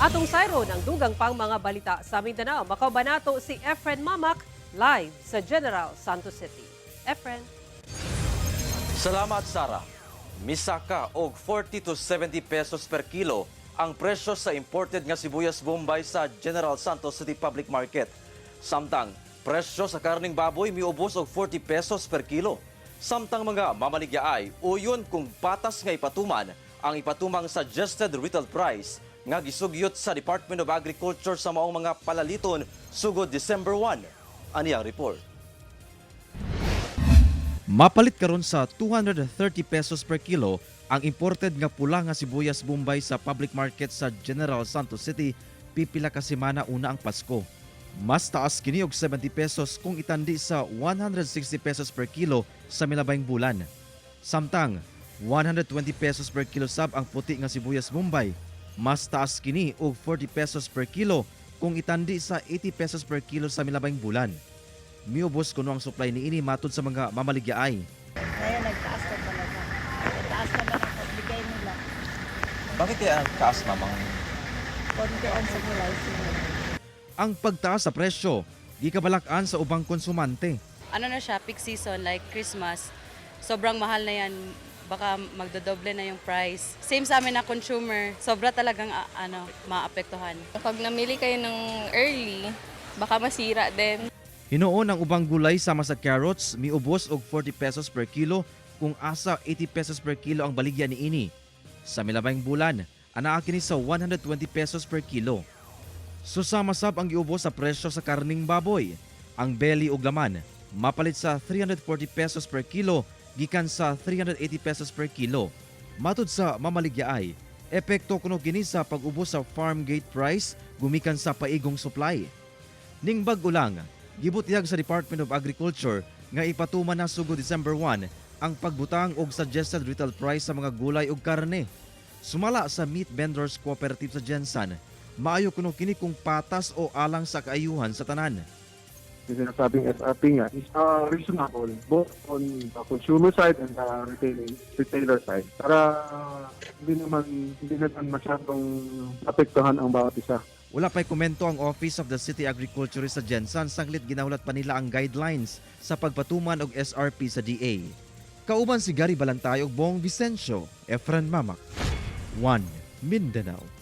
Atong sayro ng dugang pang mga balita sa Mindanao. Makabanato si Efren Mamak live sa General Santos City. Efren. Salamat, Sara. Misaka og 40 to 70 pesos per kilo ang presyo sa imported nga sibuyas Bombay sa General Santos City Public Market. Samtang presyo sa karning baboy miubos og 40 pesos per kilo. Samtang mga mamaligya ay uyon kung patas nga ipatuman ang ipatumang suggested retail price nga gisugyot sa Department of Agriculture sa maong mga palaliton sugod December 1. Ani ang report. Mapalit karon sa 230 pesos per kilo ang imported nga pula nga sibuyas Bombay sa public market sa General Santos City pipila ka semana una ang Pasko. Mas taas kini og 70 pesos kung itandi sa 160 pesos per kilo sa milabayng bulan. Samtang 120 pesos per kilo sab ang puti nga sibuyas Bombay. Mas taas kini og 40 pesos per kilo kung itandi sa 80 pesos per kilo sa milabayng bulan. Miubos kuno ang supply niini matud sa mga mamaligyaay. Ngayon nagtaas na talaga. Nagtaas na ba ang pagbigay nila? Bakit kaya ang taas, mamang? Kontian sa gulay sila. Ang pagtaas sa presyo gikabalak-an sa ubang konsumante. Ano na siya, peak season like Christmas. Sobrang mahal na yan. Baka magdodoble na yung price. Same sa amin na consumer, sobra talagang maapektuhan. Pag namili kayo ng early, baka masira din. Hinuon ang ubang gulay sama sa carrots miubos og 40 pesos per kilo kung asa 80 pesos per kilo ang baligya niini. Sa milabayng bulan, anaa kini sa 120 pesos per kilo. Susama sab ang giubos sa presyo sa karning baboy. Ang belly ug laman mapalit sa 340 pesos per kilo gikan sa 380 pesos per kilo. Matud sa mamaligyaay, epekto kuno kini sa pag-ubos sa farm gate price gumikan sa paigong supply. Ning bag-o lang, gibutihag sa Department of Agriculture nga ipatuman na sugod December 1 ang pagbutang og suggested retail price sa mga gulay ug karne. Sumala sa Meat Vendors Cooperative sa Gensan, maayo kuno kini kung patas o alang sa kaayuhan sa tanan. Yung sinasabing SRP nga is reasonable both on the consumer side and the retailer side para hindi naman masyadong apektuhan ang bawat isa. Wala pa'y komento ang Office of the City Agriculturist sa Gensan sanglit ginahulat pa nila ang guidelines sa pagpatuman og SRP sa DA. Kauban si Gary Balantay ug Bong Vicencio, Efren Mamak, 1 Mindanao.